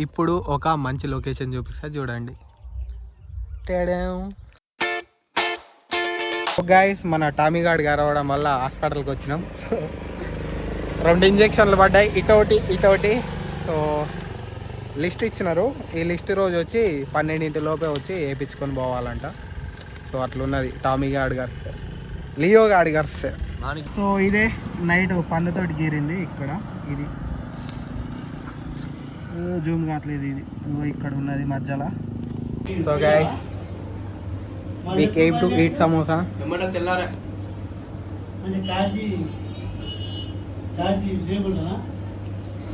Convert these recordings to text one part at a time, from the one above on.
ఇప్పుడు ఒక మంచి లొకేషన్ చూపిస్తా చూడండి. గైస్ మన టామీ గార్డ్ గారవడం వల్ల హాస్పిటల్కి వచ్చినాం. సో 2 ఇంజెక్షన్లు పడ్డాయి, ఇటోటి. సో లిస్ట్ ఇచ్చినారు. ఈ లిస్ట్ రోజు వచ్చి 12 లోపే వచ్చి వేయించుకొని పోవాలంట. సో అట్లున్నది టామీ గార్డ్ గారు, లియో గార్డ్ గారు. సో ఇదే నైట్ పళ్ళతోటి గీరింది ఇక్కడ. ఇది జూమ్ కావట్లేదు, ఇది ఇక్కడ ఉన్నది మధ్యలో. So guys we came to eat samosa.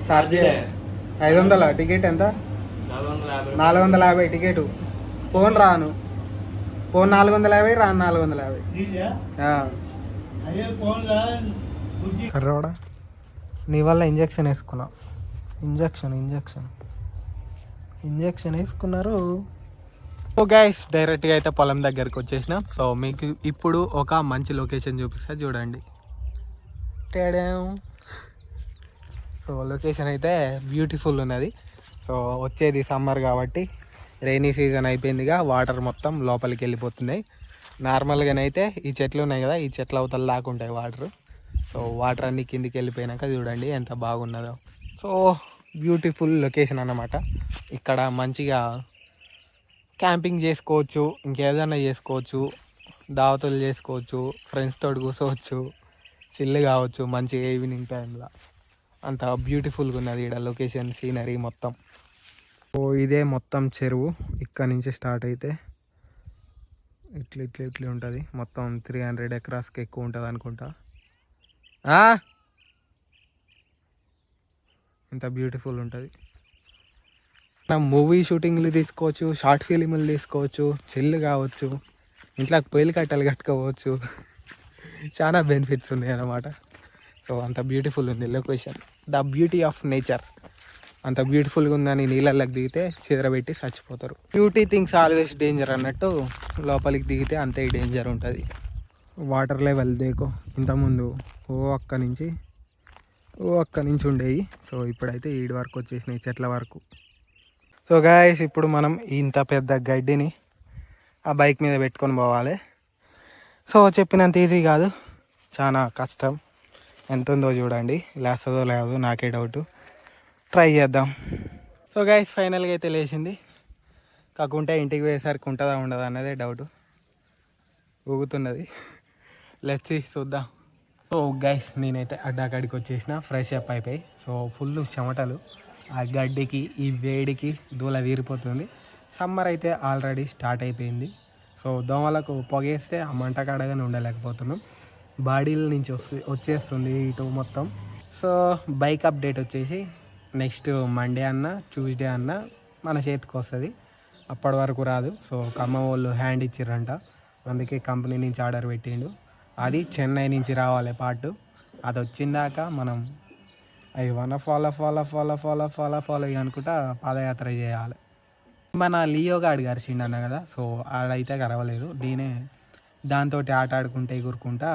సార్జీ 500 ticket ఎంత? 450 టికెట్. ఫోన్ రాను, ఫోన్ 450, రాను 450. కర్రోడా నీ వల్ల ఇంజక్షన్ వేసుకున్నా. ఇంజక్షన్ వేసుకున్నారు. సో గైస్ డైరెక్ట్గా అయితే పొలం దగ్గరికి వచ్చేసినాం. సో మీకు ఇప్పుడు ఒక మంచి లొకేషన్ చూపిస్తా చూడండి. సో లొకేషన్ అయితే బ్యూటిఫుల్ ఉన్నది. సో వచ్చేది సమ్మర్ కాబట్టి రైనీ సీజన్ అయిపోయిందిగా, వాటర్ మొత్తం లోపలికి వెళ్ళిపోతున్నాయి. నార్మల్గానైతే ఈ చెట్లు ఉన్నాయి కదా, ఈ చెట్ల అవతల దాకా ఉంటాయి వాటర్. సో వాటర్ అన్ని కిందికి వెళ్ళిపోయినాక చూడండి ఎంత బాగున్నదో. సో బ్యూటిఫుల్ లొకేషన్ అన్నమాట. ఇక్కడ మంచిగా క్యాంపింగ్ చేసుకోవచ్చు, ఇంకేదైనా చేసుకోవచ్చు, దావతులు చేసుకోవచ్చు, ఫ్రెండ్స్ తోటి కూర్చోవచ్చు, చిల్లు కావచ్చు మంచిగా ఈవినింగ్ టైంలో. అంత బ్యూటిఫుల్గా ఉన్నది ఇక్కడ లొకేషన్, సీనరీ మొత్తం. సో ఇదే మొత్తం చెరువు. ఇక్కడ నుంచి స్టార్ట్ అయితే ఇట్లా ఉంటుంది మొత్తం. 300 ఎకరాస్కి ఎక్కువ ఉంటుంది అనుకుంటా. ఇంత బ్యూటిఫుల్ ఉంటుంది. మనం మూవీ షూటింగ్లు తీసుకోవచ్చు, షార్ట్ ఫిలింలు తీసుకోవచ్చు, చిల్లు కావచ్చు, ఇంట్లోకి పొయ్యిలు కట్టలు కట్టుకోవచ్చు. చాలా బెనిఫిట్స్ ఉన్నాయి అన్నమాట. సో అంత బ్యూటిఫుల్ ఉంది location. The beauty of nature అంత బ్యూటిఫుల్గా ఉందని నీళ్ళకి దిగితే చెదరబెట్టి చచ్చిపోతారు. బ్యూటీ థింగ్స్ ఆల్వేస్ డేంజర్ అన్నట్టు లోపలికి దిగితే అంతే డేంజర్ ఉంటుంది. వాటర్ లెవెల్ దేకో ఇంతకుముందు అక్కడి నుంచి ఉండేవి. సో ఇప్పుడైతే ఈడి వరకు వచ్చేసినాయి, చెట్ల వరకు. సో గాయస్ ఇప్పుడు మనం ఇంత పెద్ద గడ్డిని ఆ బైక్ మీద పెట్టుకొని పోవాలి. సో చెప్పినంత ఈజీ కాదు, చాలా కష్టం. ఎంత ఉందో చూడండి, లేస్తుందో లేదో నాకే డౌట్. ట్రై చేద్దాం. సో గాయస్ ఫైనల్గా అయితే లేచింది. కాకుంటే ఇంటికి పోయేసరికి ఉంటుందా ఉండదా అన్నదే డౌట్. ఊగుతున్నది. లెట్స్ చూద్దాం. సో గైస్ నేనైతే అడ్డాకాడికి వచ్చేసిన, ఫ్రెష్ అప్ అయిపోయి. సో ఫుల్ చెమటలు, ఆ గడ్డికి ఈ వేడికి దూల వీరిపోతుంది. సమ్మర్ అయితే ఆల్రెడీ స్టార్ట్ అయిపోయింది. సో దోమలకు పొగేస్తే ఆ మంట కాడగానే ఉండలేకపోతున్నాం. బాడీల నుంచి వచ్చేస్తుంది ఇటు మొత్తం. సో బైక్ అప్డేట్ వచ్చేసి నెక్స్ట్ మండే అన్న ట్యూస్డే అన్న మన చేతికి వస్తుంది. అప్పటి వరకు రాదు. సో ఖమ్మం వాళ్ళు హ్యాండ్ ఇచ్చిర్రంట, అందుకే కంపెనీ నుంచి ఆర్డర్ పెట్టిండు. అది చెన్నై నుంచి రావాలి పార్ట్. అది వచ్చిందాక మనం అవి ఫాలో అనుకుంటా పాదయాత్ర చేయాలి. మన లియో గాడి గరిచిండు అన్న కదా, సో ఆడైతే గరవలేదు. నేనే దాంతో ఆట ఆడుకుంటే ఎగురుకుంటా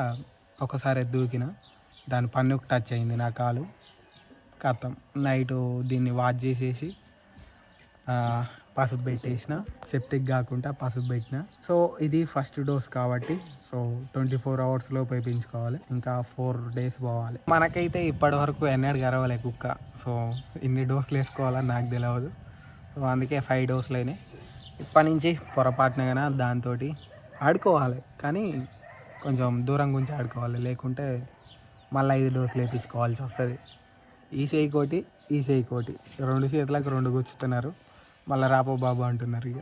ఒకసారి దూకిన, దాని పన్నుకు టచ్ అయింది నా కాలు. కథం నైటు దీన్ని వాష్ చేసేసి పసుపు పెట్టేసిన, సెప్టిక్ కాకుండా పసుపు పెట్టిన. సో ఇది ఫస్ట్ డోస్ కాబట్టి సో 24 అవర్స్లో వేయించుకోవాలి. ఇంకా 4 days పోవాలి. మనకైతే ఇప్పటి వరకు ఎన్నడూ గరవలే కుక్క. సో ఇన్ని డోసులు వేసుకోవాలని నాకు తెలియదు. సో అందుకే 5 డోసులు అయినాయి. ఇప్పటి నుంచి పొరపాటునగా దాంతో ఆడుకోవాలి, కానీ కొంచెం దూరం గురించి ఆడుకోవాలి, లేకుంటే మళ్ళీ 5 డోసులు వేయించుకోవాల్సి వస్తుంది. ఈ చేయి కోటి, ఈ చేయి కోటి, 2 చేతులకు 2 గుచ్చుతున్నారు. మళ్ళీ రాపో బాబు అంటున్నారు ఇక.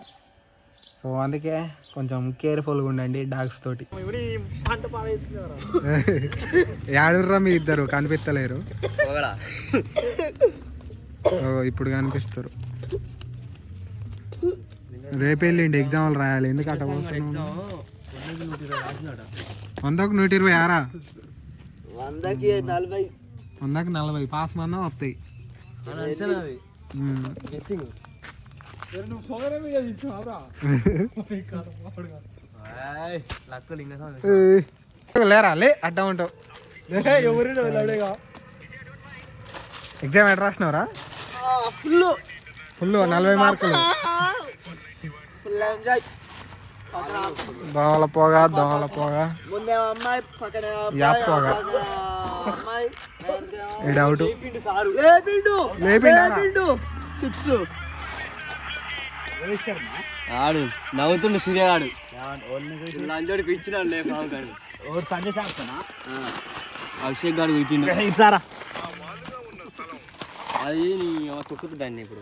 సో అందుకే కొంచెం కేర్ఫుల్గా ఉండండి డాగ్స్ తోటి. ఏడుర్రా మీ ఇద్దరు కనిపిస్తలేరు, ఇప్పుడు కనిపిస్తారు. రేపు వెళ్ళండి, ఎగ్జామ్లు రాయాలి. ఎందుకు అట్ట 100కు 120 ఆరా, 100కి 40 పాస్ మందం వస్తాయి. లేరా లే అడ్డా ఉంటావు. ఎగ్జామ్ ఎట్లా రాసినవరా? ఫుల్ 40 మార్కులు. Full enjoy. దోమల పొగ ముందే అమ్మాయి పక్కన యాప్ పొగ. అమ్మాయి ఈ డౌట్ సిక్స్ ఆడు నవ్వుతుండు సూర్యగాడు లంచోడికి ఇచ్చినాడు లే పాము గాడు అభిషేక్ గాడు పెట్టిండు అది నీ తొక్కుతుందండి ఇప్పుడు